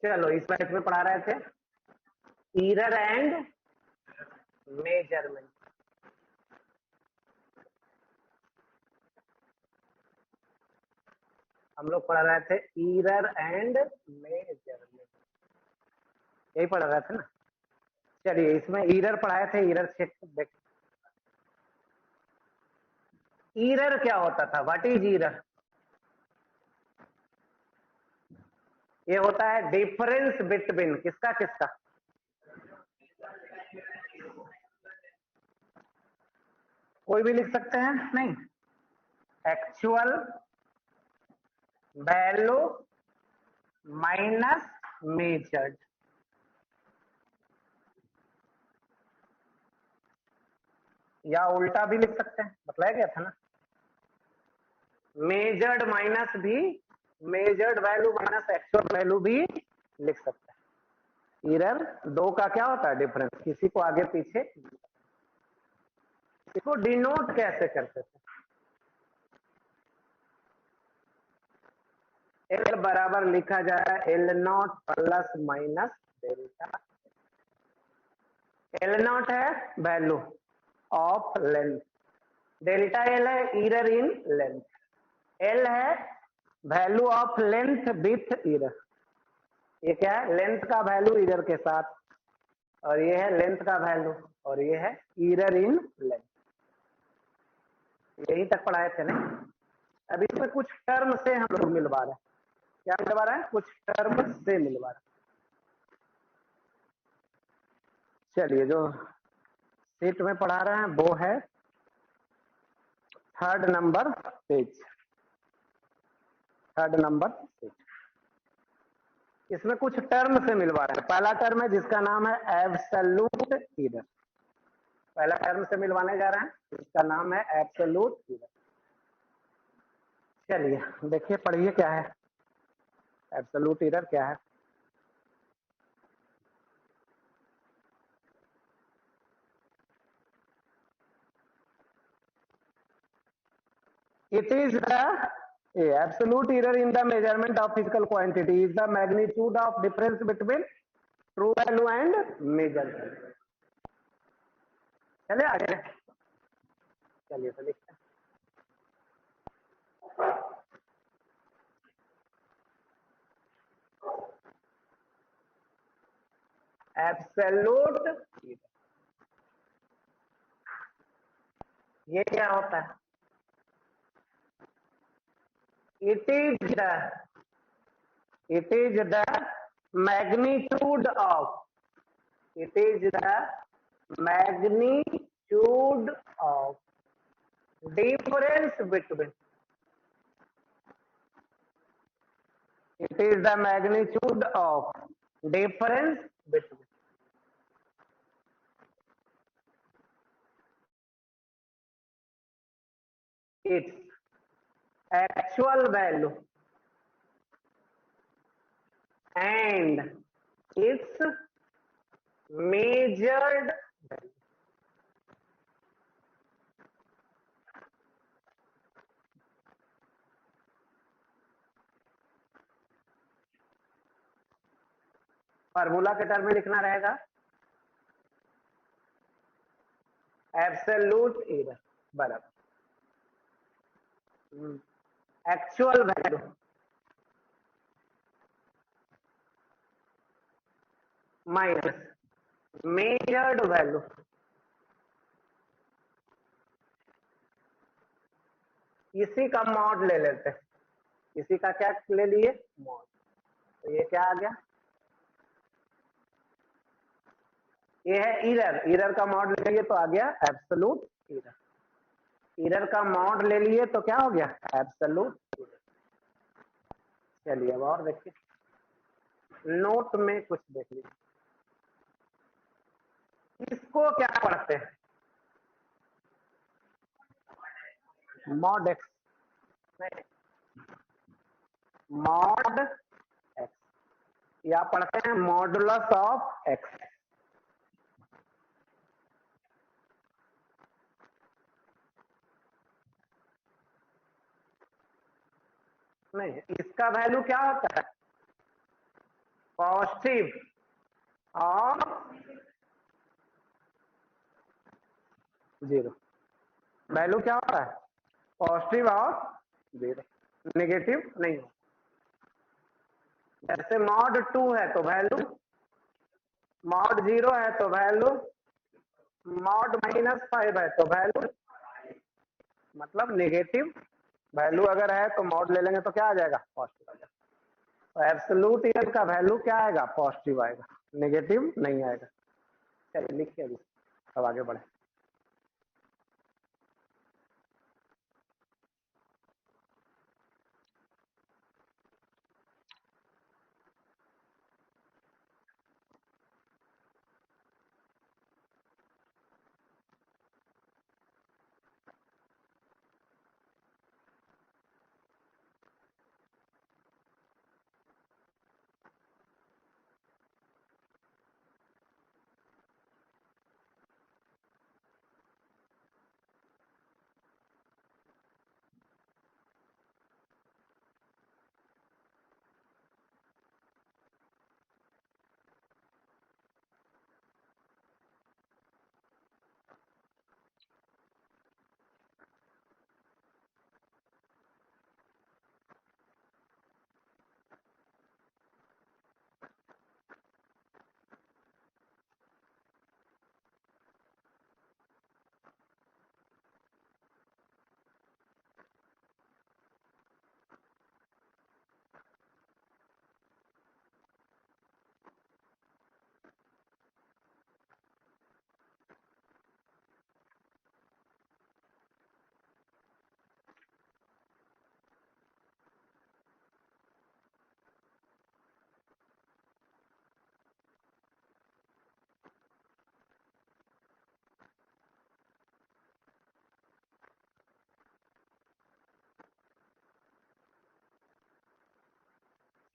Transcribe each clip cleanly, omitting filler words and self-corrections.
चलो इस मैथ में पढ़ा रहे थे ईरर एंड मेजरमेंट। हम लोग पढ़ रहे थे ईरर एंड मेजरमेंट, यही पढ़ रहे थे ना। चलिए इसमें ईरर पढ़ाए थे, ईरर चेक देख। ईरर क्या होता था? What is error? ये होता है डिफरेंस बिटवीन किसका किसका? कोई भी लिख सकते हैं नहीं? एक्चुअल वैल्यू माइनस मेजर्ड, या उल्टा भी लिख सकते हैं, बताया गया था ना। मेजर्ड माइनस भी, measured value minus actual value भी लिख सकते हैं। ईरर दो का क्या होता है? डिफरेंस। किसी को आगे पीछे, इसको डिनोट कैसे करते थे? एल बराबर लिखा जाए L naught plus minus delta. L naught है value of length, delta L है ईरर इन लेंथ, एल है value of length with error. ये क्या है? लेंथ का वैल्यू ईरर के साथ, और ये है लेंथ का वैल्यू, और ये है ईरर इन लेंथ। यही तक पढ़ाए थे ना। अब इसमें कुछ टर्म से हम लोग मिलवा रहे हैं। क्या मिलवा रहे हैं? कुछ टर्म से मिलवा रहे हैं। चलिए जो सीट में पढ़ा रहे हैं वो है 3rd number page, 3rd number page. इसमें कुछ टर्म से मिलवा रहे हैं। पहला टर्म है जिसका नाम है एब्सोल्यूट ईरर। पहला टर्म से मिलवाने जा रहे हैं जिसका नाम है एब्सोल्यूट ईरर। चलिए देखिए, पढ़िए क्या है एब्सोल्यूट ईरर क्या है। It is the absolute error in the measurement of physical quantity is the magnitude of difference between true value and measured value। चले आगे, चलिए तो लिखते हैं एब्सोल्यूट ईरर। ये क्या होता है? It is the magnitude of, it is the magnitude of difference between, it is the magnitude of difference between its actual value and its measured value। Formula के टर्म में लिखना रहेगा एब्सोल्यूट ईरर बराबर actual value minus measured value इसी का mod ले लेते हैं। इसी का क्या ले लिए? मॉड। तो ये क्या आ गया? ये है ईरर, ईरर का मॉड ले लिए तो आ गया एब्सोल्यूट ईरर। ईरर का मॉड ले लिए तो क्या हो गया? Absolute error. चलिए अब और देखिए, नोट में कुछ देख लीजिए। इसको क्या पढ़ते हैं? मॉड एक्स, मॉड एक्स, या पढ़ते हैं मॉडुलस ऑफ एक्स। नहीं, इसका वैल्यू क्या होता है? Positive of 0। वैल्यू क्या होता है? पॉजिटिव ऑफ 0, नेगेटिव नहीं हो। जैसे मॉड 2 है तो वैल्यू, मॉड 0 है तो वैल्यू, मॉड -5 है तो वैल्यू, मतलब नेगेटिव वैल्यू अगर है तो मॉड ले लेंगे तो क्या आ जाएगा? पॉजिटिव आ जाएगा। तो एब्सोल्यूट ईयर का वैल्यू क्या आएगा? पॉजिटिव आएगा, नेगेटिव नहीं आएगा। चलिए लिखिए अभी, अब आगे बढ़े।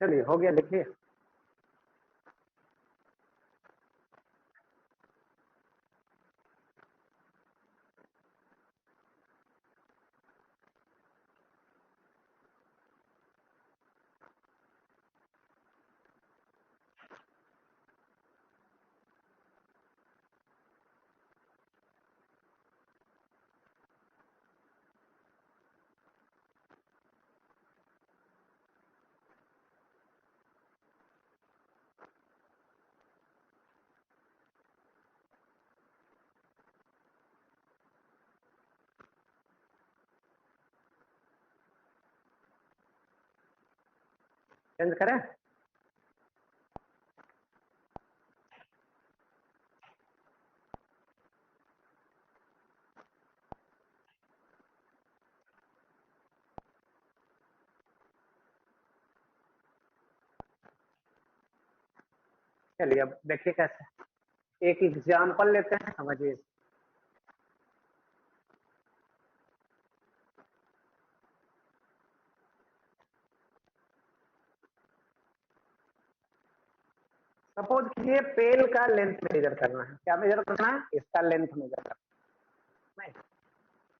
चलिए हो गया, लिखिए। चेंज करें? चलिए अब देखिए कैसे, एक एग्जाम्पल लेते हैं, समझिए। सपोज कीजिए पेन का लेंथ मेजर करना है। क्या मेजर करना है? इसका लेंथ मेजर करना है।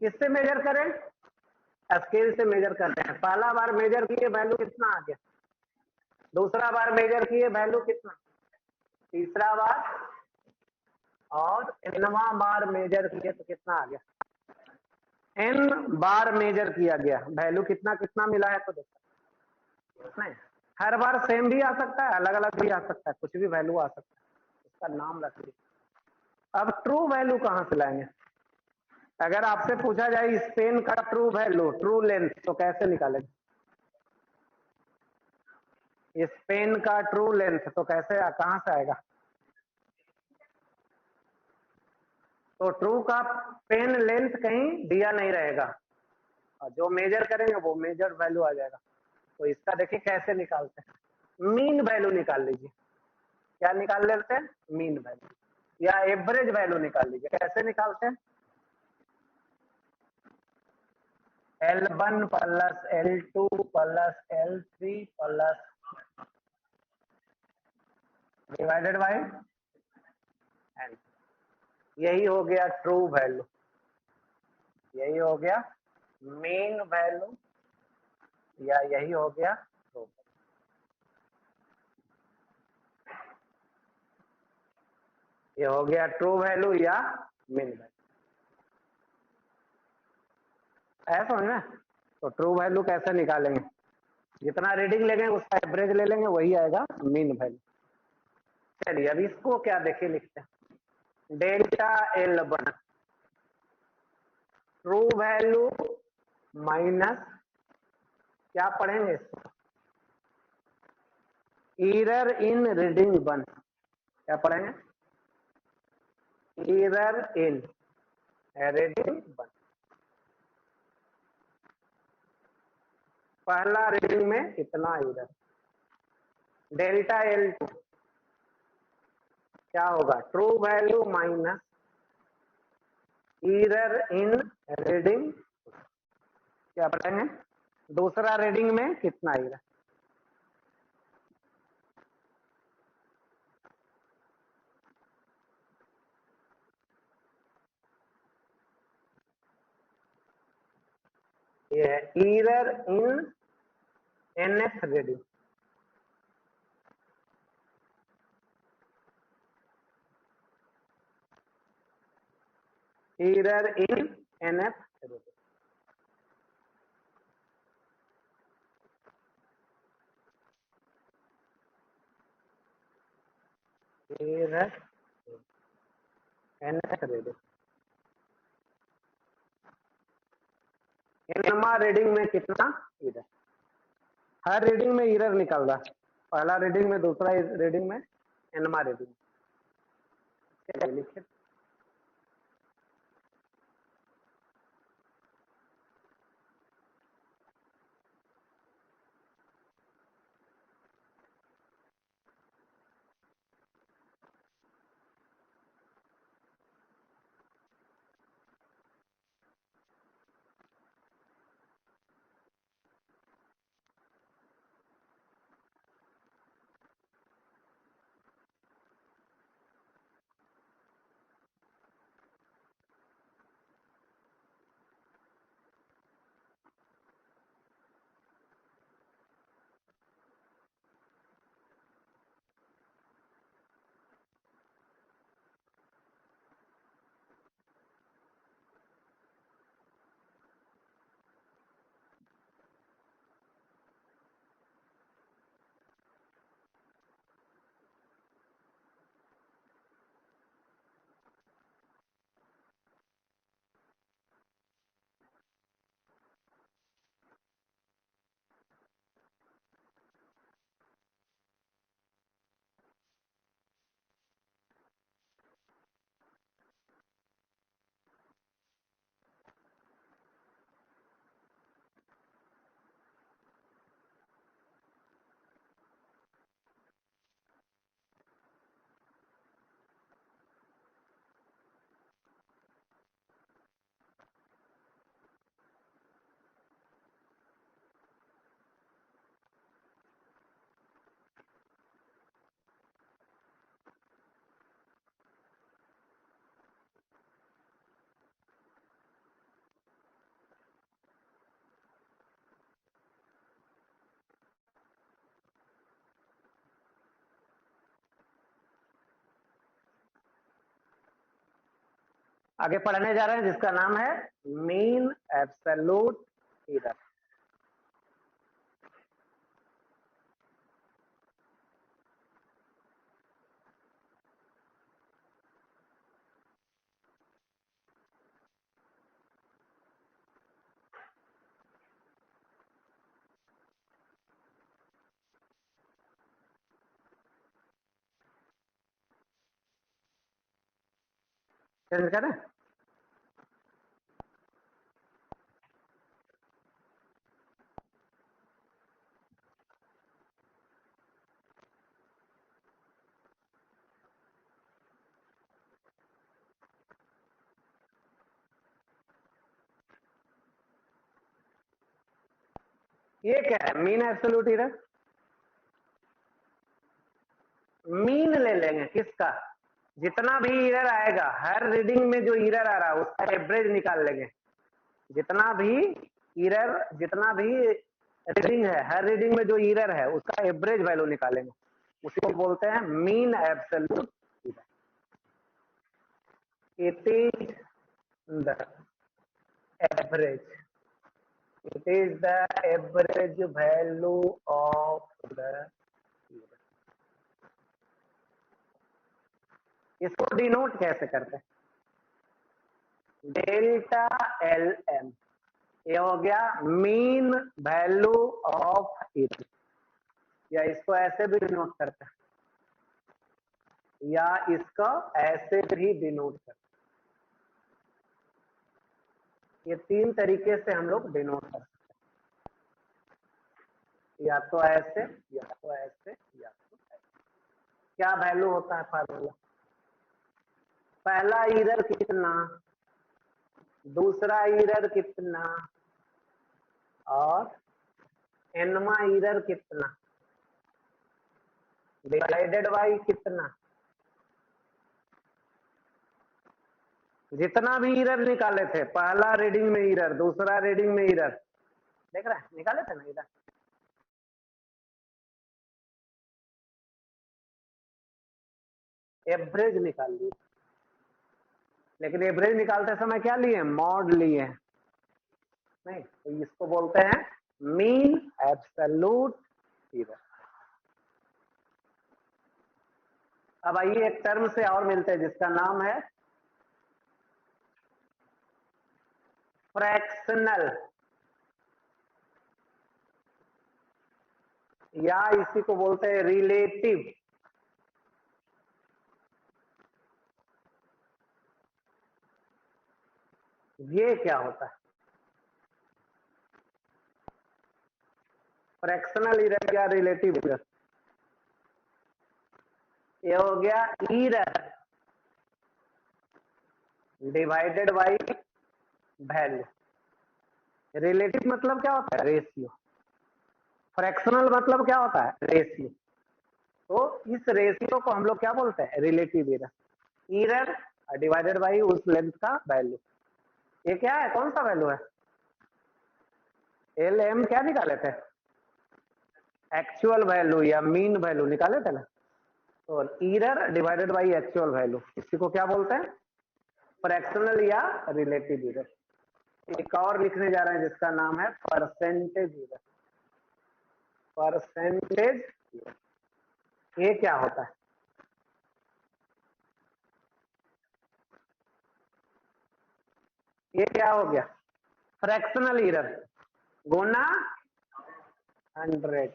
किससे मेजर करें? स्केल से मेजर करते हैं। पहला बार मेजर किए वैल्यू कितना आ गया, दूसरा बार मेजर किए वैल्यू कितना, तीसरा बार, और एनवा बार मेजर किए तो कितना आ गया? एन बार मेजर किया गया, वैल्यू कितना कितना मिला है तो देखो। नहीं, हर बार सेम भी आ सकता है, अलग अलग भी आ सकता है, कुछ भी वैल्यू आ सकता है, इसका नाम रखिए। अब ट्रू वैल्यू कहां से लाएंगे? अगर आपसे पूछा जाए इस पेन का ट्रू वैल्यू, ट्रू लेंथ, तो कैसे निकालेंगे? इस पेन का ट्रू लेंथ तो कैसे, कहां से आएगा? तो ट्रू का पेन लेंथ कहीं दिया नहीं रहेगा, और जो मेजर करेंगे वो मेजर वैल्यू आ जाएगा। तो इसका देखिए कैसे निकालते हैं, मीन वैल्यू निकाल लीजिए। क्या निकाल लेते हैं? मीन वैल्यू या एवरेज वैल्यू निकाल लीजिए। कैसे निकालते हैं? L1 plus L2 plus L3 plus divided by n। यही हो गया ट्रू वैल्यू, यही हो गया मेन वैल्यू, या यही हो गया ट्रू। ये हो गया ट्रू वैल्यू या मीन वैल्यू, ऐसा समझ में। तो ट्रू वैल्यू कैसे निकालेंगे, जितना रीडिंग लेंगे उसका एवरेज ले लेंगे, वही आएगा मीन वैल्यू। चलिए अब इसको क्या देखिए लिखते हैं, delta L one true value minus क्या पढ़ेंगे इसको, एरर इन रीडिंग वन, क्या पढ़ेंगे, एरर इन रीडिंग वन। पहला रीडिंग में इतना एरर, डेल्टा एल टू क्या होगा, true value minus error in reading, क्या पढ़ेंगे, दूसरा रीडिंग में कितना एरर, ये है error in nth reading, error in nth reading. Error nth reading, nth reading में कितना एरर, हर रीडिंग में एरर निकल रहा, पहला रीडिंग में, दूसरा रीडिंग में, एनएमआ रीडिंग। लिखिए आगे पढ़ने जा रहे हैं जिसका नाम है मीन एब्सोल्यूट एरर। चेंज करें, ये क्या है, मीन एब्सोल्यूट एरर, मीन ले लेंगे किसका, जितना भी एरर आएगा, हर रीडिंग में जो एरर आ रहा है उसका एवरेज निकाल लेंगे, जितना भी एरर, जितना भी रीडिंग है, हर रीडिंग में जो एरर है उसका एवरेज वैल्यू निकालेंगे, उसी को बोलते हैं mean absolute error. It is the average. It is the average value of the error. इसको डिनोट कैसे करते हैं? डेल्टा एल एम, ये हो गया मीन वैल्यू ऑफ एरर, या इसको ऐसे भी डिनोट करते हैं, या इसको ऐसे भी डिनोट करते हैं। ये तीन तरीके से हम लोग डिनोट कर सकते हैं, या तो ऐसे, या तो ऐसे, या तो ऐसे। क्या वैल्यू होता है फार्मूला? पहला एरर कितना, दूसरा एरर कितना, और एनवा एरर कितना, डिवाइडेड बाई कितना। जितना भी एरर निकाले थे, पहला रीडिंग में एरर, दूसरा रीडिंग में एरर, देख रहे हैं, निकाले थे ना इधर। एवरेज निकाल लिए, लेकिन एवरेज निकालते समय क्या लिए? मॉड लिए नहीं, तो इसको बोलते हैं मीन एब्सोल्यूट एरर। अब आइए एक टर्म से और मिलते हैं जिसका नाम है फ्रैक्शनल, या इसी को बोलते हैं रिलेटिव। ये क्या होता है? फ्रैक्शनल एरर या रिलेटिव एरर? ये हो गया error divided by value. Relative मतलब क्या होता है? रेशियो। फ्रैक्शनल मतलब क्या होता है? रेशियो। तो इस रेशियो को हम लोग क्या बोलते हैं? Relative error. Error divided by उस लेंथ का वैल्यू। ये क्या है? कौन सा वैल्यू है? एल एम क्या निकाले थे? एक्चुअल वैल्यू या मीन वैल्यू निकाले थे ना। तो error divided by actual value, इसी को क्या बोलते हैं? फ्रैक्शनल या रिलेटिव एरर। एक और लिखने जा रहे हैं जिसका नाम है परसेंटेज एरर। परसेंटेज एरर ये क्या होता है? ये क्या हो गया? फ्रैक्शनल एरर गुना 100।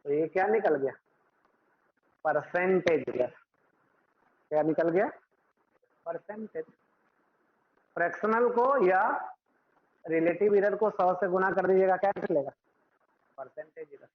तो ये क्या निकल गया? Percentage error. क्या निकल गया? परसेंटेज। फ्रैक्शनल को या रिलेटिव एरर को 100 से गुना कर दीजिएगा, क्या निकलेगा? Percentage error.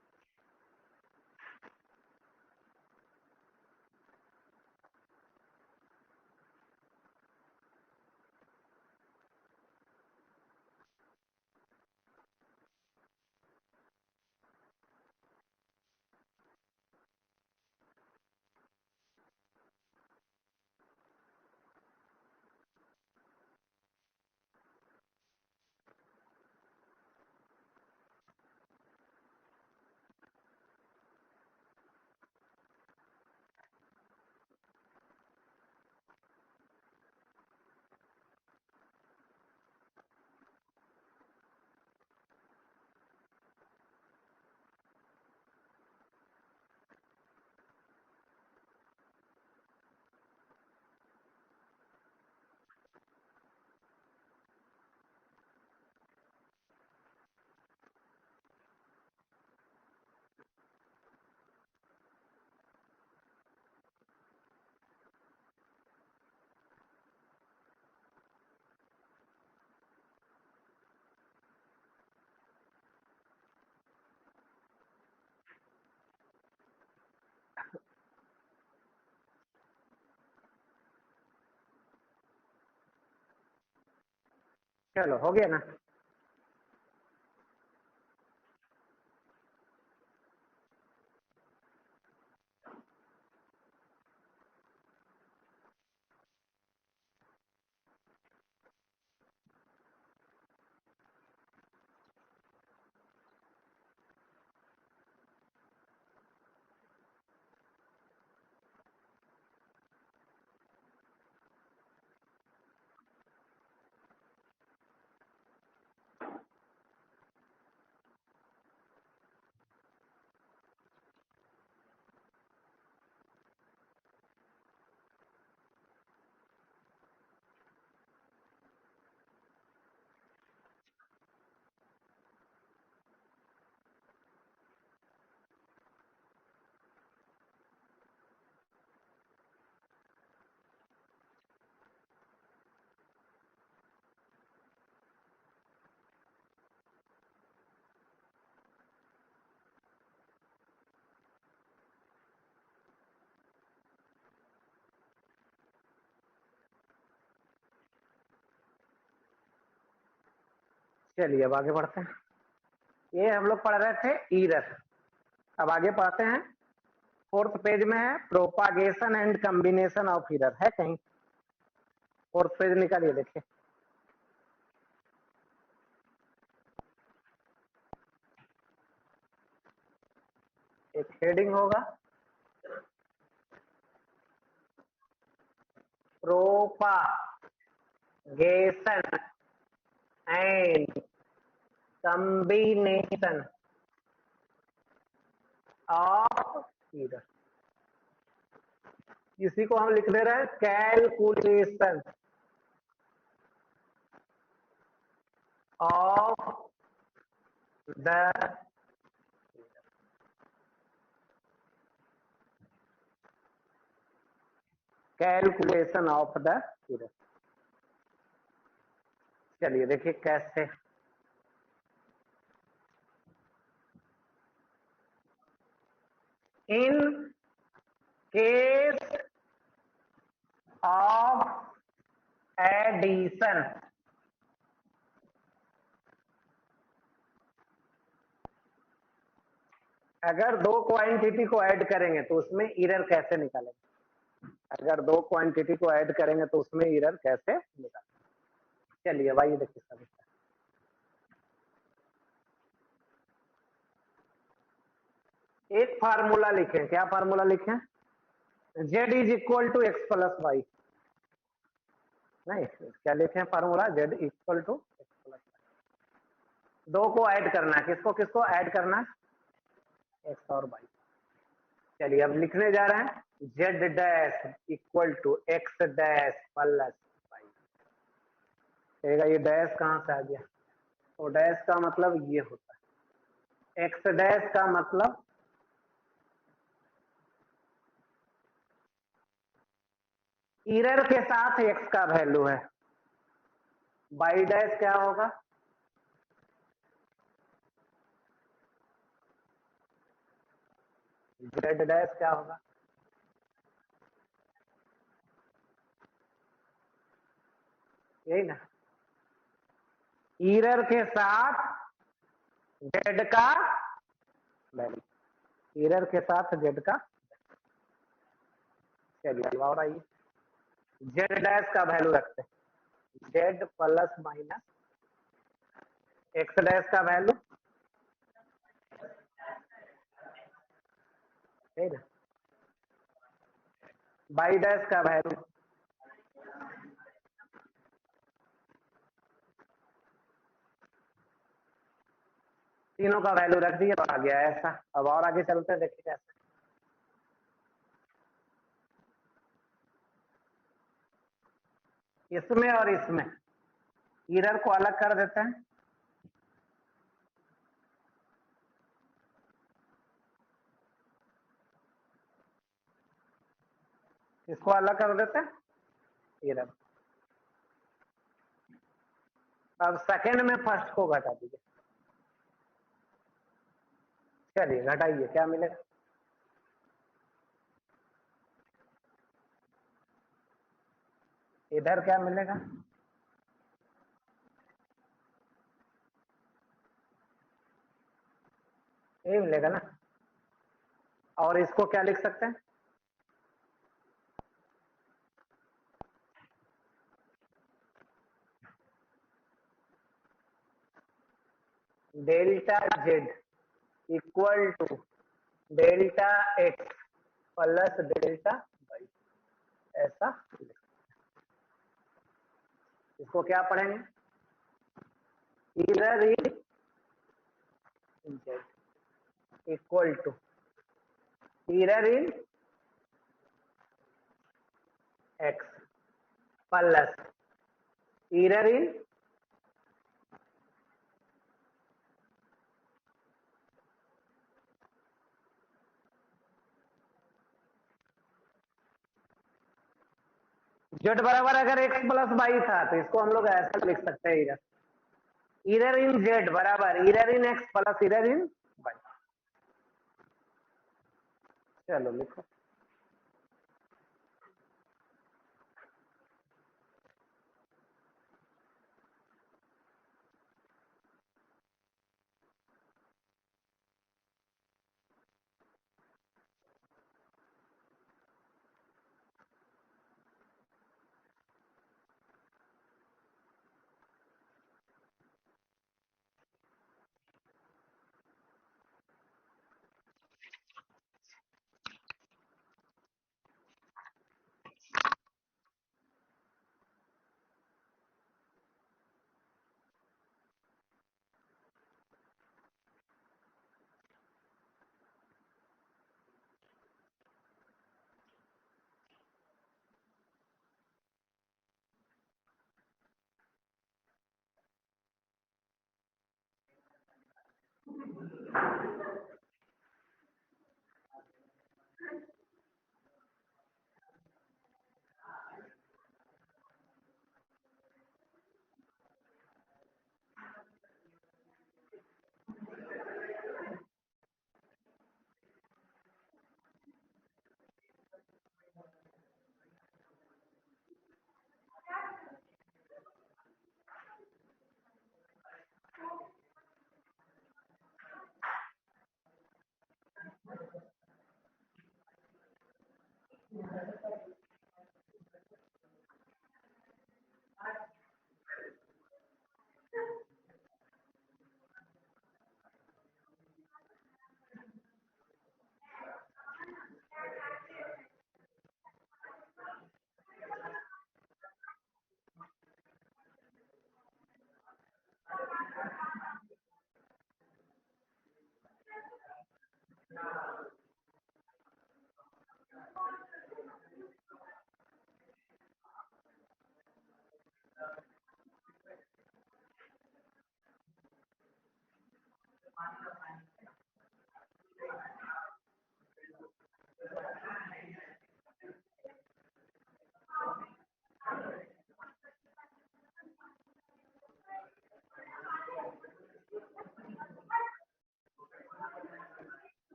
चलो हो गया ना। चलिए अब आगे बढ़ते हैं। ये हम लोग पढ़ रहे थे ईरर। अब आगे पढ़ते हैं। फोर्थ पेज में है propagation and combination of error, है कहीं? फोर्थ पेज निकालिए, देखिए। एक हेडिंग होगा propagation and combination of error. इसी को हम लिख दे रहे हैं calculation of the calculation of the error. चलिए देखिए कैसे। इन केस ऑफ एडिशन, अगर दो क्वांटिटी को ऐड करेंगे तो उसमें एरर कैसे निकालेंगे? अगर दो क्वांटिटी को ऐड करेंगे तो उसमें एरर कैसे निकालेंगे? चलिए भाई देखिए सब। एक फार्मूला लिखें। क्या फार्मूला लिखें? z is equal to x plus y. नहीं, क्या लिखें formula? z equal to x plus y. दो को ऐड करना है, किसको किसको ऐड करना है? एक्स और वाई। चलिए अब लिखने जा रहे हैं z dash equal to x dash plus y. कहेगा ये डैश कहां से आ गया? तो डैश का मतलब ये होता है, एक्स डैश का मतलब एरर के साथ एक्स का वैल्यू है। वाई डैश क्या होगा? जेड डैश क्या होगा? यही ना, एरर के साथ जेड का वैल्यू, एरर के साथ जेड का। चलिए और आइए, जेड डैश का वैल्यू रखते हैं, Z plus minus x dash का वैल्यू, है ना, वाई डैश का वैल्यू, तीनों का वैल्यू रख दिया तो आ गया ऐसा। अब और आगे चलते हैं, देखिए कैसे। इसमें और इसमें एरर को अलग कर देते हैं। इसको अलग कर देते हैं एरर। अब सेकंड में फर्स्ट को घटा दीजिए। चलिए घटाइए, क्या मिलेगा? इधर क्या मिलेगा? ये मिलेगा ना। और इसको क्या लिख सकते हैं? Delta z equal to delta x plus delta y, ऐसा। इसको क्या पढ़ेंगे? Error in z equal to error in x plus error in Z बराबर, अगर एक्स प्लस वाई था तो इसको हम लोग ऐसा लिख सकते हैं, एरर एरर इन जेड बराबर error in x plus error in y. चलो लिखो।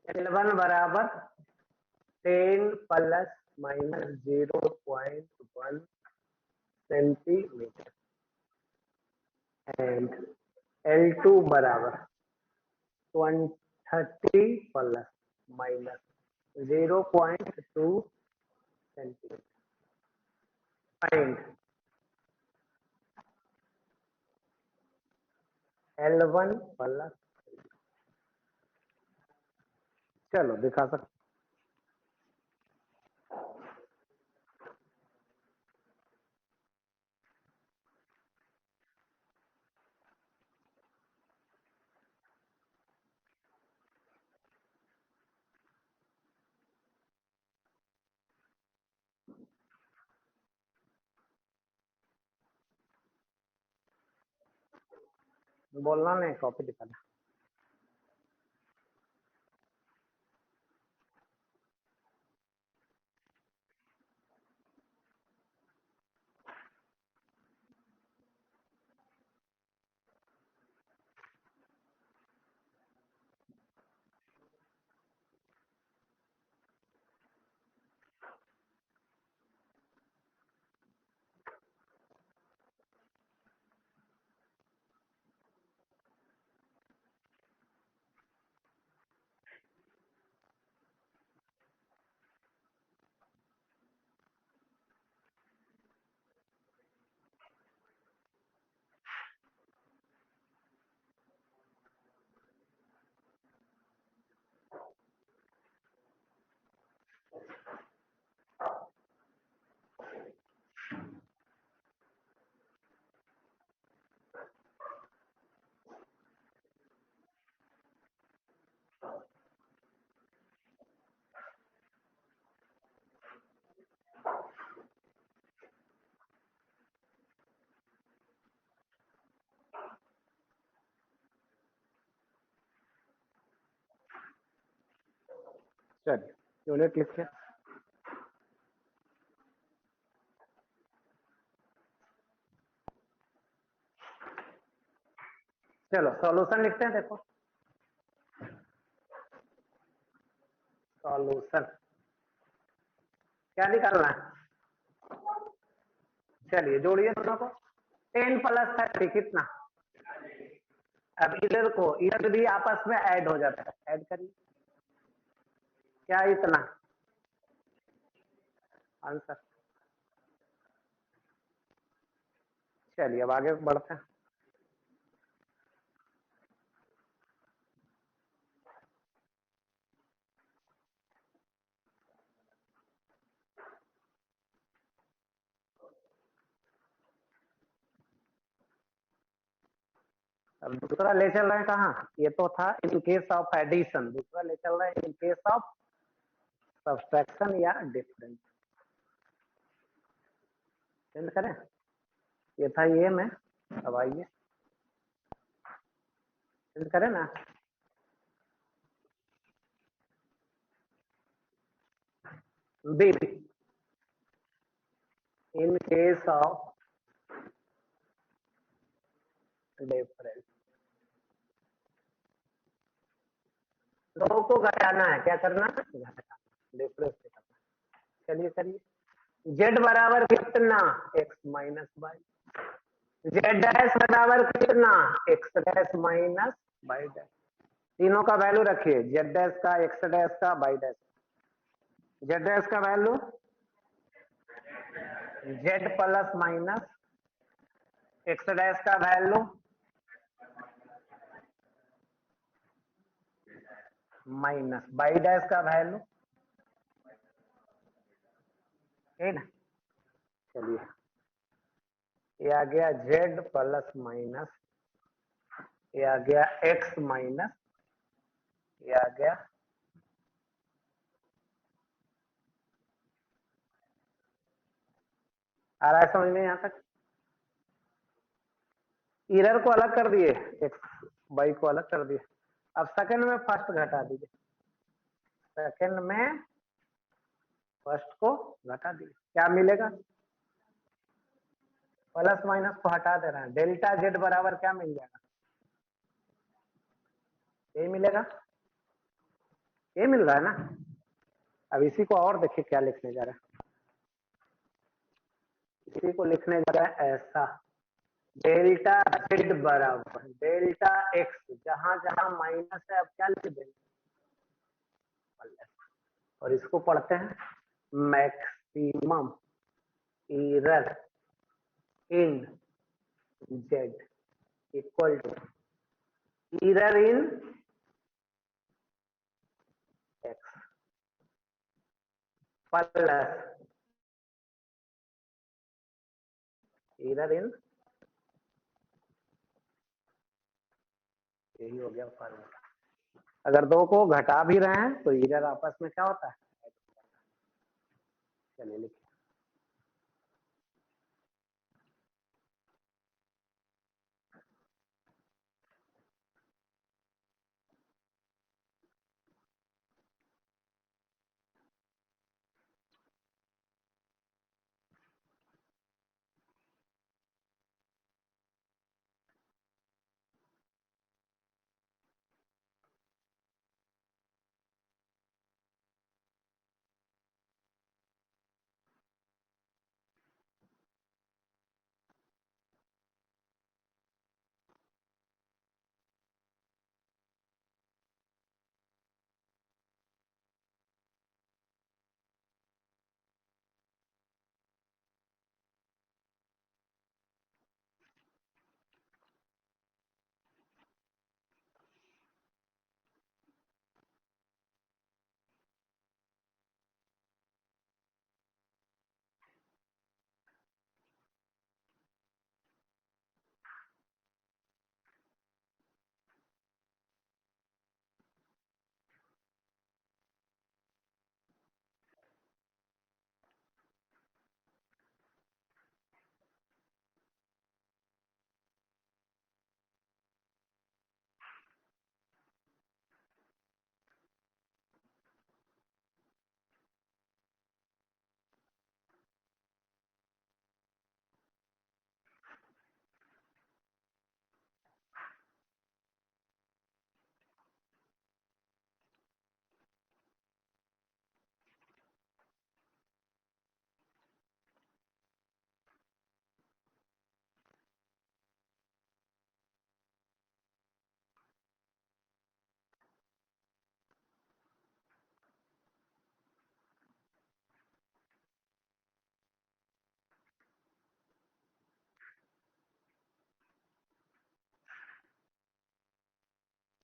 L1 बराबर 10 plus minus 0.1 centimetre and L2 बराबर 30 plus minus 0.2 centimetre. Find L1 plus, चलो दिखा सकते। बोलना नहीं, कॉपी दिखाना। चलिए यूनिट लिखिए। चलो सॉल्यूशन लिखते हैं। देखो सॉल्यूशन क्या निकालना है? चलिए जोड़िए दोनों को। 10 प्लस 30 कितना? अब इधर भी आपस में ऐड हो जाता है, ऐड करिए। क्या इतना आंसर? चलिए अब आगे बढ़ते हैं। अब दूसरा ले चल रहे हैं कहाँ? ये तो था इन केस ऑफ एडिशन, दूसरा ले चल रहे हैं इन केस ऑफ सब्सट्रैक्शन या डिफरेंस। चेंज करें, ये था ये में, अब आइए चेंज करें ना। Be in case of difference, दो को घटाना है, क्या करना है? घटाना, डिफरेंस से करना। चलिए करिए। जेड बराबर कितना? X minus y. Z dash बराबर कितना? X dash minus y dash. तीनों का वैल्यू रखिए, जेड डैश का, एक्स डैश का, वाई डैश। जेड डैश का value z plus minus, x dash का वैल्यू माइनस, वाई डैश का वैल्यू, है ना। चलिए ये आ गया जेड प्लस माइनस, ये आ गया एक्स माइनस, ये आ गया आ रहा है समझ में यहाँ तक? इरर को अलग कर दिए, एक्स वाई को अलग कर दिए। अब सेकंड में फर्स्ट घटा दीजिए, सेकंड में फर्स्ट को घटा दीजिए, क्या मिलेगा? प्लस माइनस को हटा दे रहे हैं, डेल्टा जेड बराबर क्या मिल जाएगा? ये मिलेगा, ये मिल रहा है ना। अब इसी को और देखिए क्या लिखने जा रहा है, इसी को लिखने जा रहा है ऐसा, डेल्टा जेड बराबर डेल्टा एक्स, जहां जहां माइनस है अब क्या लिख देंगे? और इसको पढ़ते हैं maximum error in z equal to error in x plus error in, यही हो गया फॉर्मूला। अगर दो को घटा भी रहे हैं तो एरर आपस में क्या होता है? चलिए लिखिए।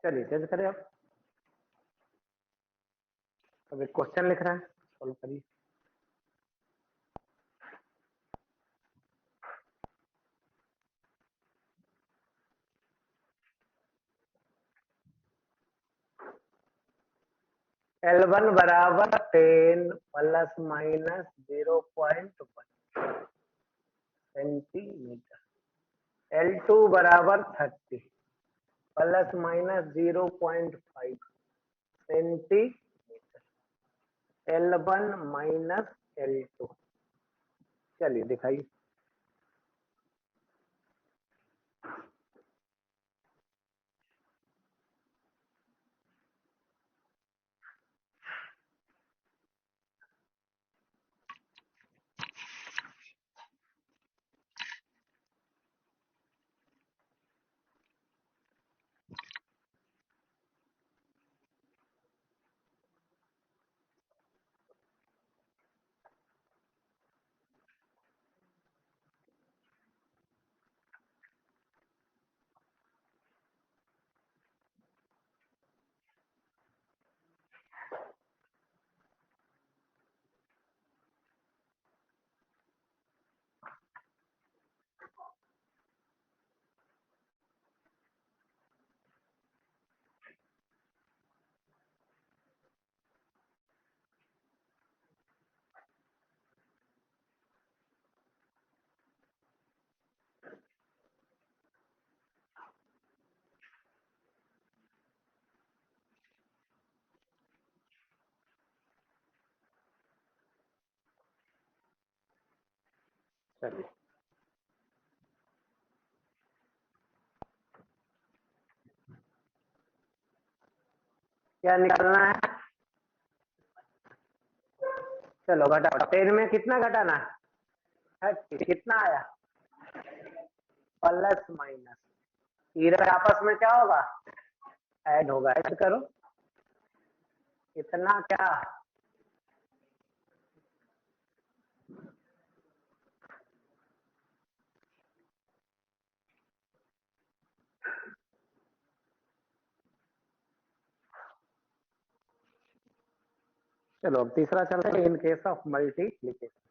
चलिए चेंज करें आप। अब एक क्वेश्चन लिख रहा है, सॉल्व करिए। L1 बराबर 10 प्लस माइनस 0.1 सेंटीमीटर, L2 बराबर 30 plus minus 0.5 centimetre, L1 minus L2। चलिए दिखाइए। चलिए क्या निकालना है? चलो घटाओ, 10 में कितना घटाना है? 30। कितना आया? प्लस माइनस, इधर आपस में क्या होगा? ऐड होगा। ऐड करो। इतना क्या? चलो अब तीसरा चल रहा है, in case of multiplication.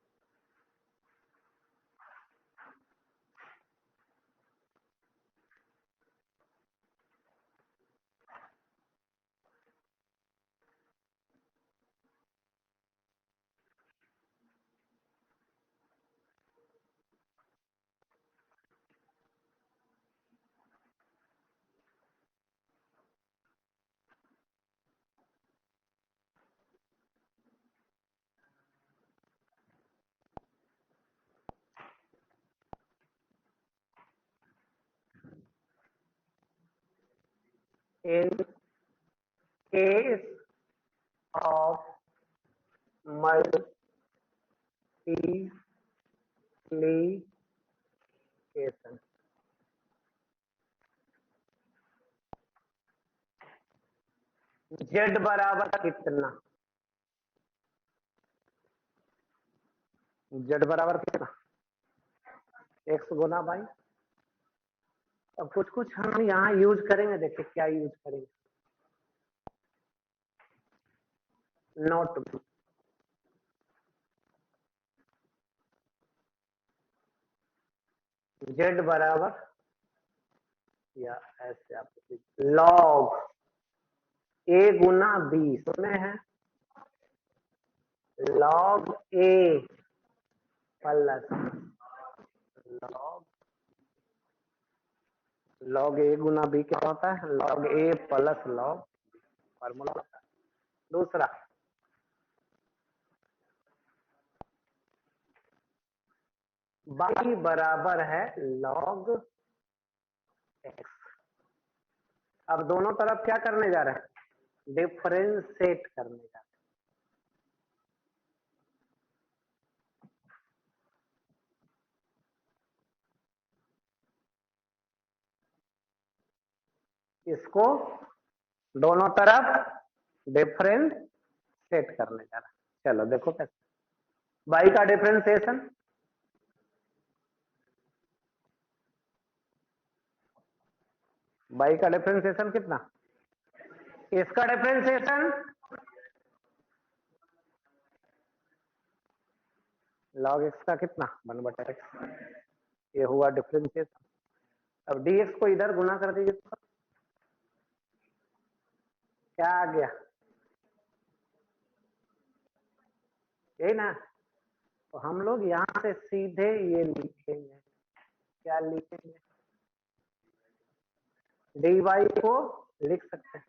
In case of multiplication, z बराबर कितना? z बराबर कितना? x Guna by. अब कुछ कुछ हम यहाँ यूज करेंगे, देखिए क्या यूज करेंगे। नोट z बराबर, या ऐसे आप लॉग a गुना b, सुने हैं? Log a plus log a Guna b क्या होता है? Log a plus log, formula होता है। दूसरा y बराबर है लॉग x। अब दोनों तरफ क्या करने जा रहे हैं? डिफरेंशिएट करने जा रहे हैं। इसको दोनों तरफ डिफरेंशिएट करने जा रहे हैं। चलो देखो कैसे। y का डिफरेंशिएशन, y का डिफरेंशिएशन कितना? इसका डिफरेंशिएशन log x का कितना 1/x, ये हुआ डिफरेंशिएशन। अब dx को इधर गुना कर दीजिए तो क्या आ गया, यही ना। तो हम लोग यहाँ से सीधे ये लिखेंगे, क्या लिखेंगे, dy को लिख सकते हैं,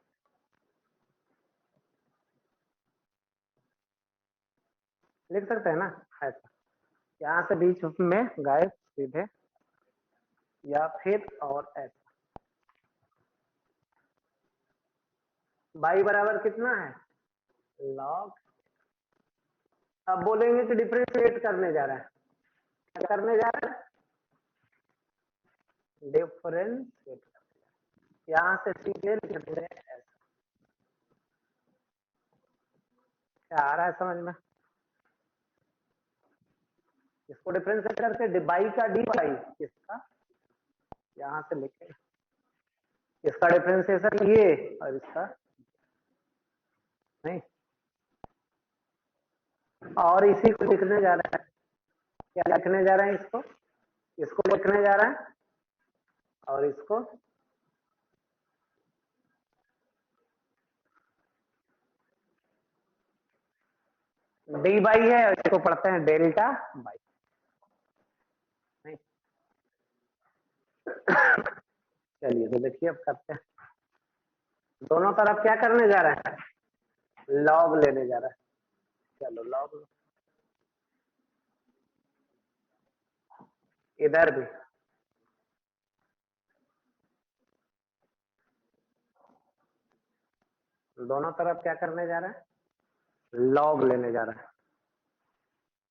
लिख सकते हैं ना ऐसा, यहाँ से बीच में गए सीधे, या फिर और ऐसा। y बराबर कितना है log, अब बोलेंगे कि डिफरेंशिएट करने जा रहा है, क्या करने जा रहा है, डिफरेंशिएट, यहाँ से सीधे लिख रहे हैं ऐसा। क्या आ रहा है समझ में, इसको डिफरेंशिएट करके बाई का डी बाई, इसका यहाँ से लिखे, इसका डिफरेंशिएशन ये और इसका नहीं, और इसी को लिखने जा रहा है, क्या लिखने जा रहे हैं, इसको लिखने जा रहा है, और इसको डी बाई है, इसको पढ़ते हैं डेल्टा बाई, नहीं। चलिए तो देखिए अब करते हैं, दोनों तरफ क्या करने जा रहा है, लॉग लेने जा रहा है, चलो लॉग, इधर भी दोनों तरफ क्या करने जा रहा है, लॉग लेने जा रहा है,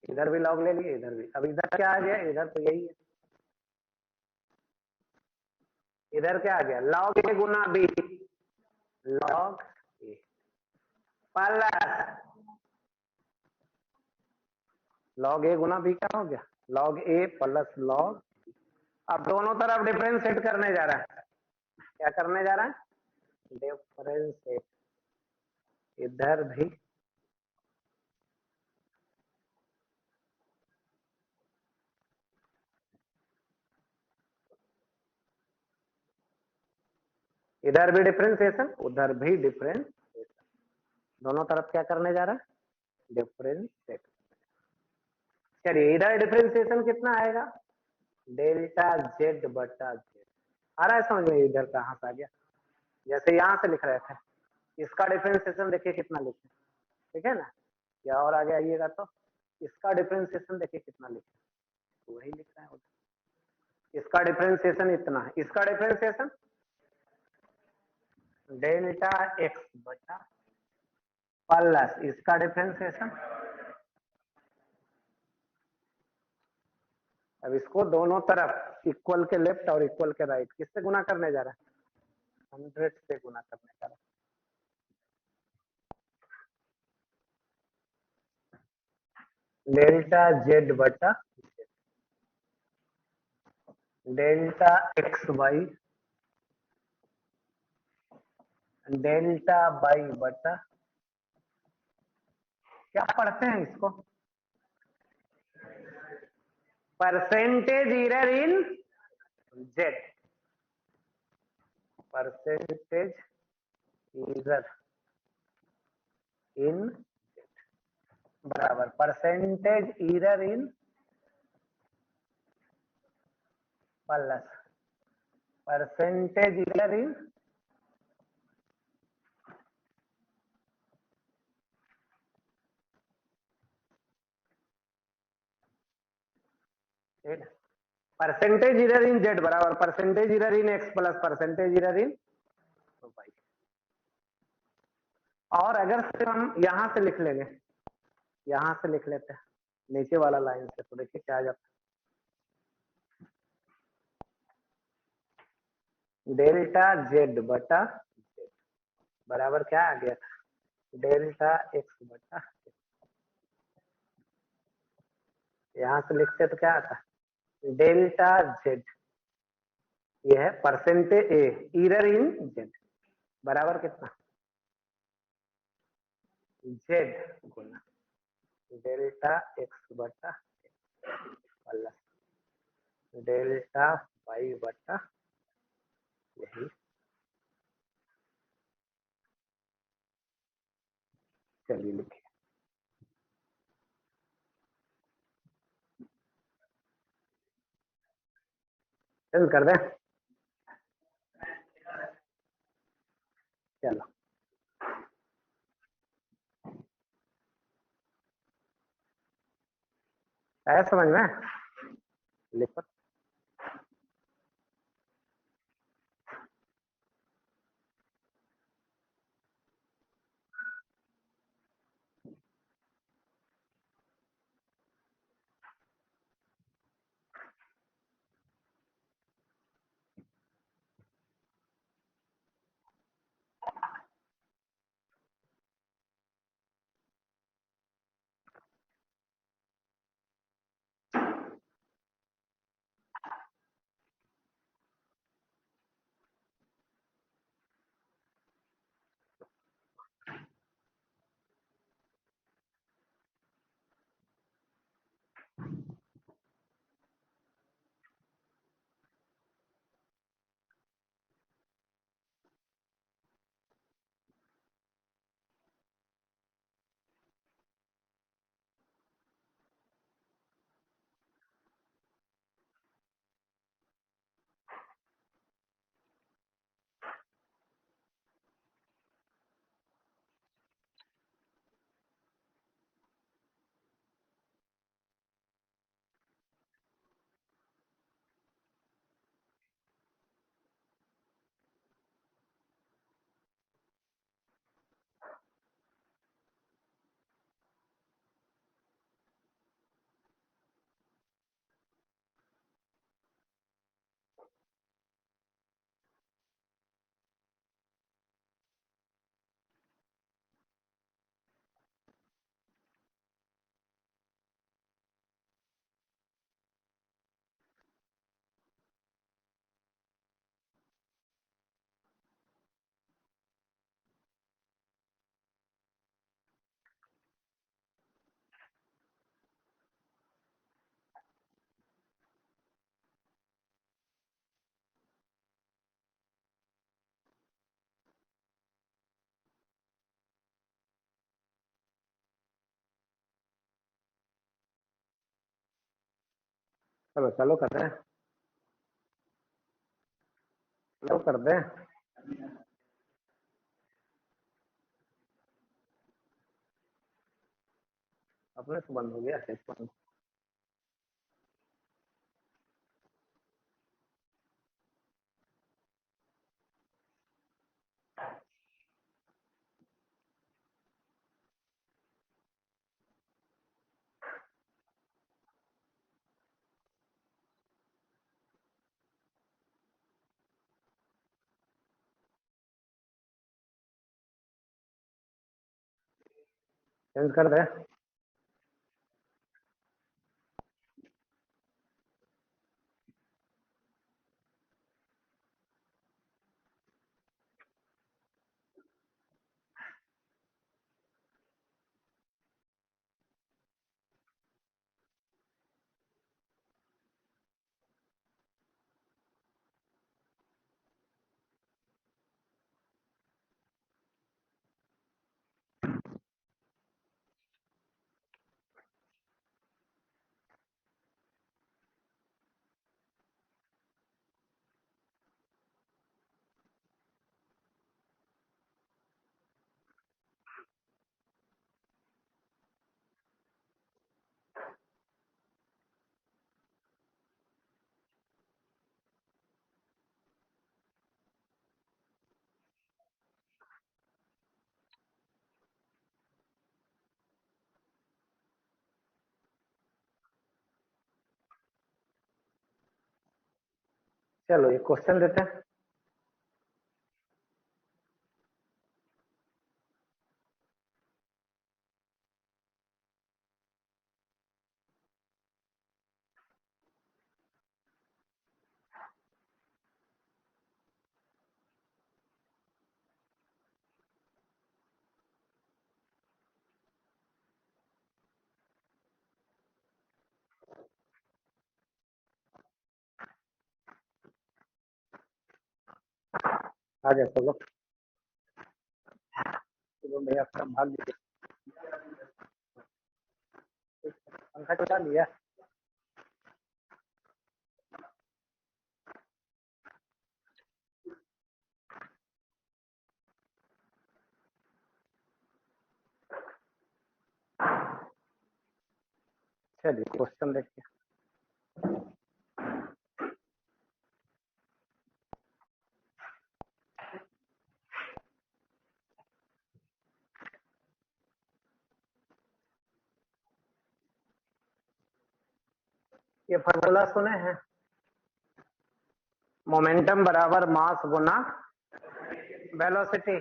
इधर भी लॉग ले लिए, इधर भी। अब इधर क्या आ गया, इधर तो यही है, इधर क्या आ गया, लॉग ए गुना बी, लॉग ए प्लस लॉग ए गुना बी, क्या हो गया, लॉग ए प्लस लॉग। अब दोनों तरफ डिफरेंशिएट करने जा रहा है, क्या करने जा रहा है, डिफरेंशिएट, इधर भी इधर भी डिफरेंशिएशन, उधर भी डिफरेंशिएशन, दोनों तरफ क्या करने जा रहा है, डिफरेंशिएट। चलिए इधर डिफरेंशिएशन कितना आएगा, डेल्टा जेड बटा जेड, आ रहा है समझ में, इधर कहां से आ गया, जैसे यहां से लिख रहे थे, इसका डिफरेंशिएशन देखिए कितना लिखे, ठीक है ना, या और आगे आइएगा तो इसका डिफरेंशिएशन देखिए कितना लिखे, तो वही लिख रहे हैं, इसका डिफरेंशिएशन इतना है, इसका डिफरेंशिएशन डेल्टा एक्स बटा प्लस इसका डिफरेंशिएशन, अब इसको दोनों तरफ इक्वल के लेफ्ट और इक्वल के राइट किससे गुना करने जा रहा है, 100 से गुना करने जा रहा है, डेल्टा जेड बटा delta x by delta by बटा, क्या पढ़ते हैं इसको, percentage error in Z, percentage error in बराबर percentage error in plus percentage error in percentage error in Z बराबर percentage error in x plus percentage error in y. और अगर सिर्फ हम यहां से लिख लेंगे, यहां से लिख लेते हैं नीचे वाला लाइन से, तो देखिए क्या आ जाता है, डेल्टा जेड बटा जेड बराबर क्या आ गया था, डेल्टा एक्स बटा, यहां से लिखते तो क्या आता, डेल्टा जेड, ये है परसेंटेज एरर इन जेड बराबर कितना जेड गुना डेल्टा एक्स बटा प्लस डेल्टा वाई बटा यही। चलिए लिखिए, चल कर दें। चलो आया समझ में? लिखो। चलो चलो कर दें, चलो कर दें। अपने से बंद हो गया बंद। चेंज कर दे। चलो एक क्वेश्चन देते हैं। आ जाए तो लोग भैया अपना भाग दीजिए, पंखा चला लिया। चलिए क्वेश्चन देखिए। ये फॉर्मूला सुने हैं, मोमेंटम बराबर मास गुना वेलोसिटी।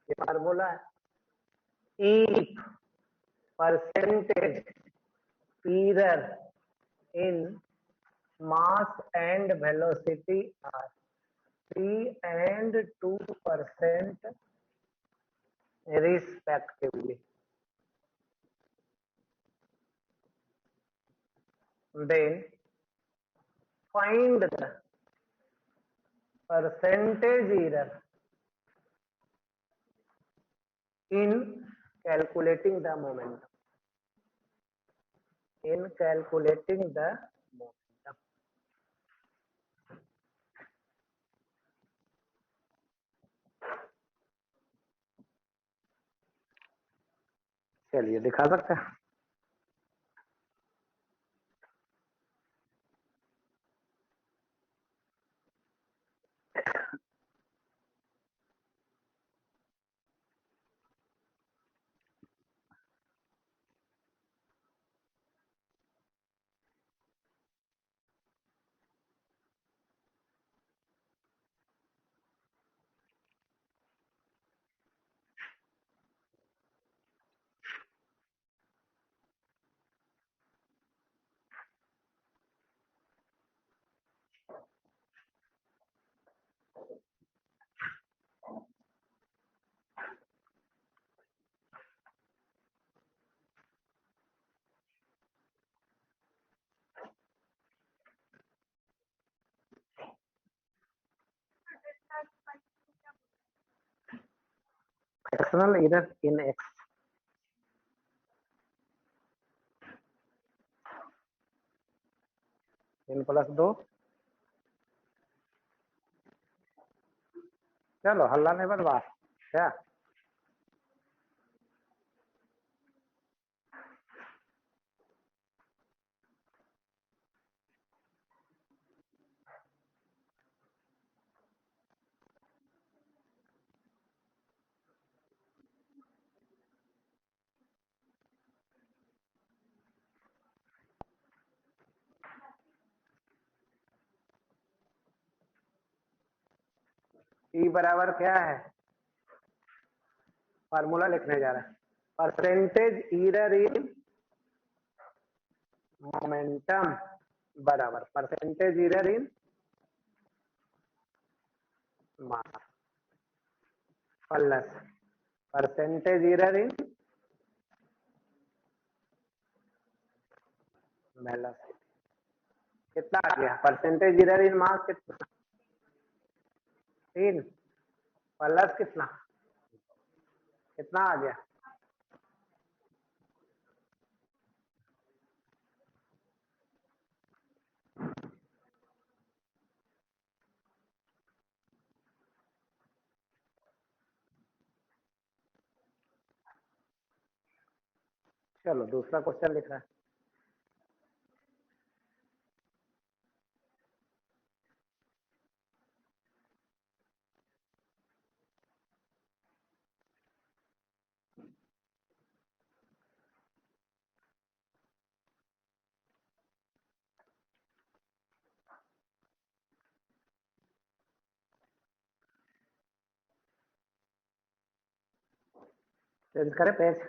ये फार्मूला है। If percentage error in mass and velocity are 3 and 2% respectively, then find the percentage error in calculating the momentum. In calculating the momentum. चलिए दिखा सकते हैं। Fractional error in x. n plus 2। चलो हल्ला नहीं बनवा क्या। ई बराबर क्या है, फार्मूला लिखने जा रहा है। परसेंटेज एरर इन मोमेंटम बराबर percentage error in mass plus percentage error in velocity. कितना आ गया परसेंटेज एरर इन मास कितना, 3 प्लस कितना, कितना आ गया, चलो दूसरा क्वेश्चन लिख रहा है। चेंज करें पेज।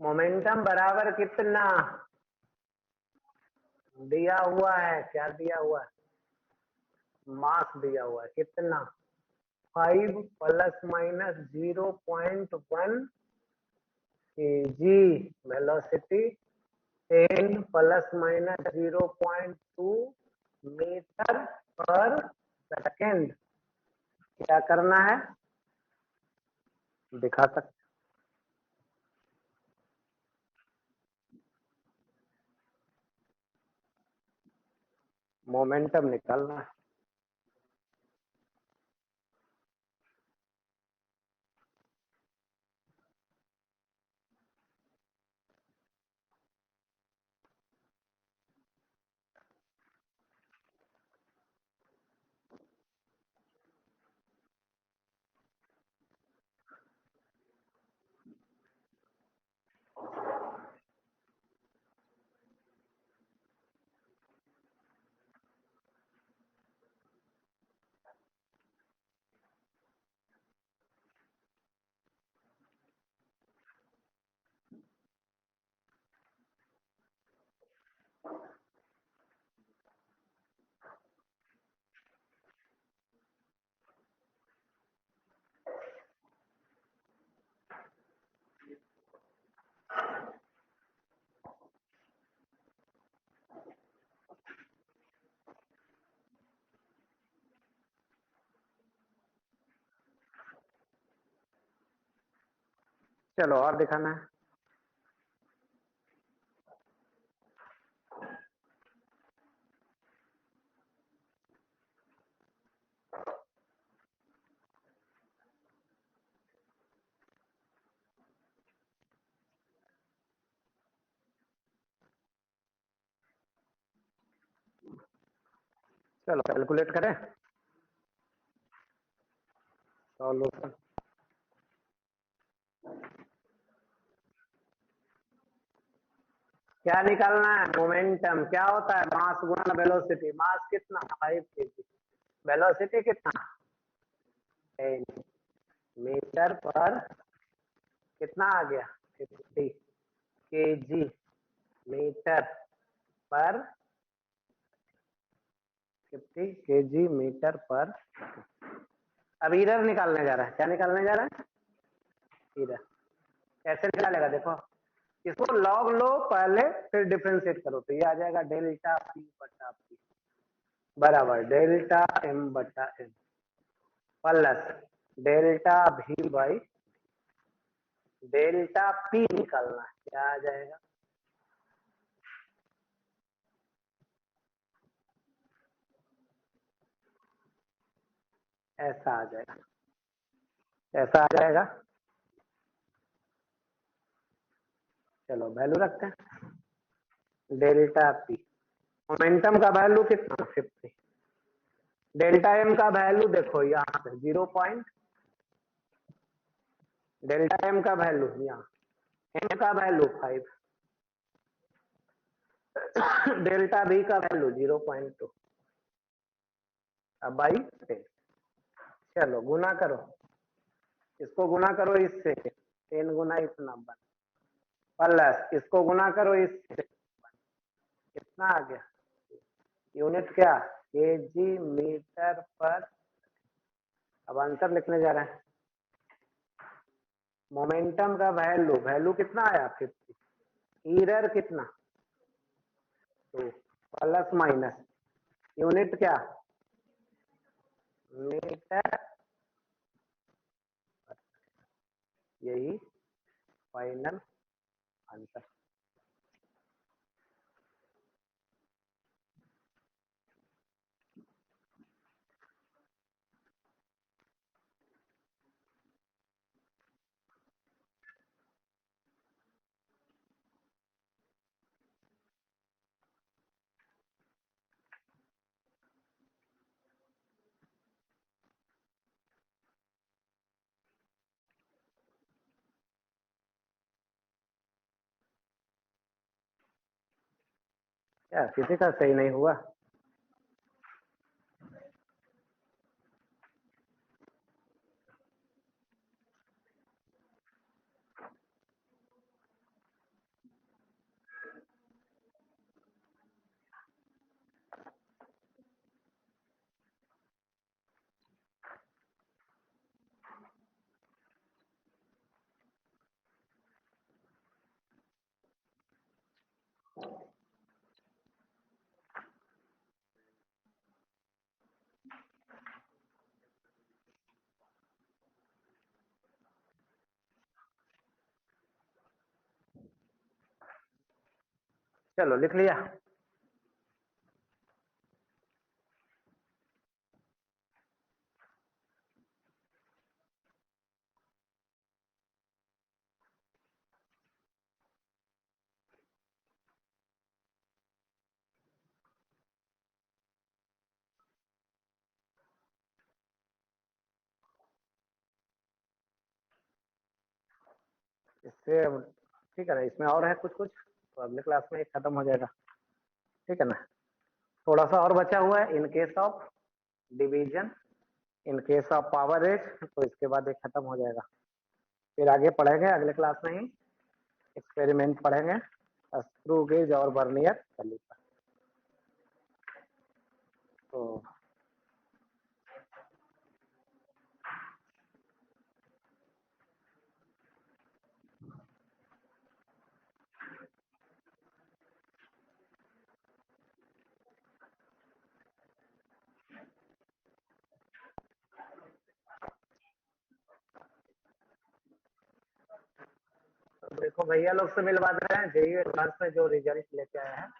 मोमेंटम बराबर कितना दिया हुआ है, क्या दिया हुआ है, मास दिया हुआ है कितना 5 plus minus 0.1 kg velocity, 10 plus minus 0.2 metre पर सेकेंड। क्या करना है दिखा सकते, मोमेंटम निकालना है। चलो और दिखाना है। चलो कैलकुलेट करें सॉल्यूशन। क्या निकालना है मोमेंटम, क्या होता है मास गुना वेलोसिटी। मास कितना 5 kg, वेलोसिटी कितना 10 मीटर पर कितना आ गया 50 kg मीटर पर 50 kg मीटर पर। अब इधर निकालने जा रहा है, क्या निकालने जा रहा है इधर। कैसे निकालेगा देखो, इसको लॉग लो पहले फिर डिफरेंशिएट करो तो ये आ जाएगा डेल्टा पी बटा पी बराबर डेल्टा एम बटा एम प्लस डेल्टा भी बाई डेल्टा पी निकालना है। क्या आ जाएगा ऐसा आ जाएगा, ऐसा आ जाएगा। चलो वैल्यू रखते हैं डेल्टा पी। मोमेंटम का वैल्यू कितना 50, डेल्टा एम का वैल्यू देखो यहाँ पे 0 पॉइंट, डेल्टा एम का वैल्यू यहाँ, एम का वैल्यू 5, डेल्टा बी का वैल्यू 0.2 अब बाई 10। चलो गुना करो, इसको गुना करो इससे 10 गुना इतना बन प्लस इसको गुना करो इससे कितना आ गया, यूनिट क्या केजी मीटर पर। अब आंसर लिखने जा रहे हैं। मोमेंटम का वैल्यू, वैल्यू कितना आया 50, एरर कितना 2 प्लस माइनस यूनिट क्या मीटर, यही फाइनल आंसर। क्या किसी का सही नहीं हुआ। चलो लिख लिया। इससे ठीक है ना, इसमें और है कुछ कुछ, तो अगले क्लास में खत्म हो जाएगा, ठीक है ना। थोड़ा सा और बचा हुआ है, in case of division, in case of power as, तो इसके बाद ये खत्म हो जाएगा। फिर आगे पढ़ेंगे अगले क्लास में ही, एक्सपेरिमेंट पढ़ेंगे, स्क्रू गेज और वर्नियर कैलिपर। तो देखो भैया लोग से मिलवा दे रहे हैं, जेईई एडवांस में जो रिजल्ट लेके आए हैं।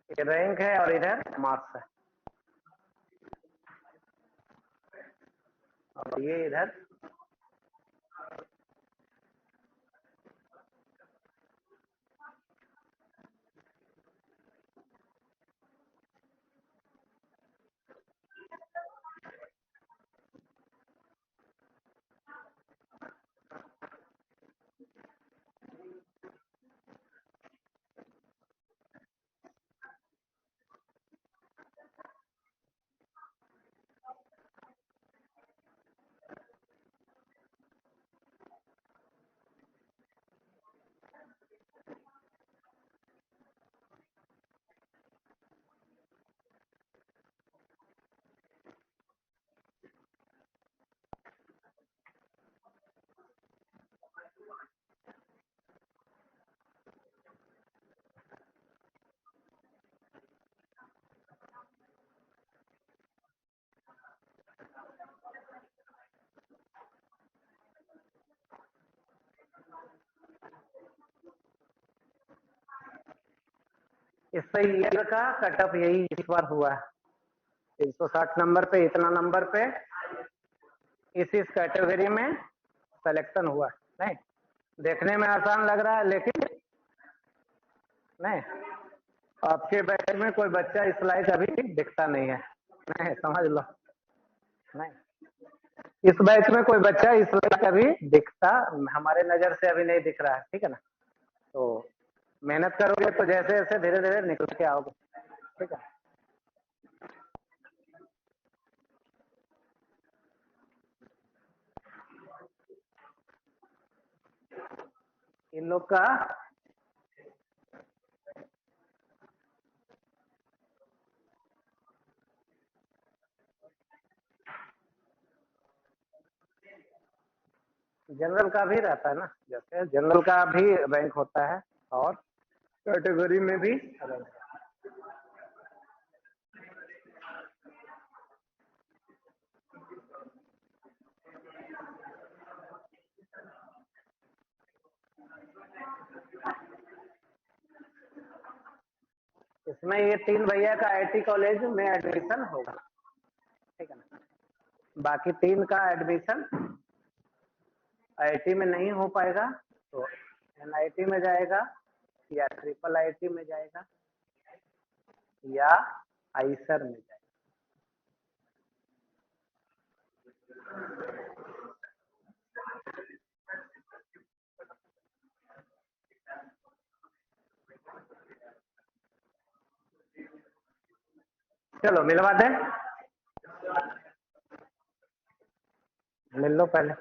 ये रैंक है और इधर मार्क्स है, और ये इधर इससे ईयर का कटअप यही इस बार हुआ है, 360 नंबर पे, इतना नंबर पे इस कैटेगरी में सिलेक्शन हुआ। नहीं, देखने में आसान लग रहा है, लेकिन नहीं, आपके बैच में कोई बच्चा इस लायक अभी दिखता नहीं है, नहीं समझ लो, नहीं इस बैच में कोई बच्चा इस लायक अभी दिखता, हमारे नजर से अभी नहीं दिख रहा है, ठीक है ना। तो मेहनत करोगे तो जैसे जैसे धीरे धीरे निकल के आओगे, ठीक है। इन लोग का जनरल का भी रहता है ना, जैसे जनरल का भी रैंक होता है और कैटेगरी में भी रैंक। इसमें ये 3 भैया का आईटी कॉलेज में एडमिशन होगा, ठीक है ना। बाकी 3 का एडमिशन आईटी में नहीं हो पाएगा तो एनआईटी में जाएगा या ट्रिपल आईटी में जाएगा या आईसर में जाएगा। चलो मिलवा दें, मिल लो पहले।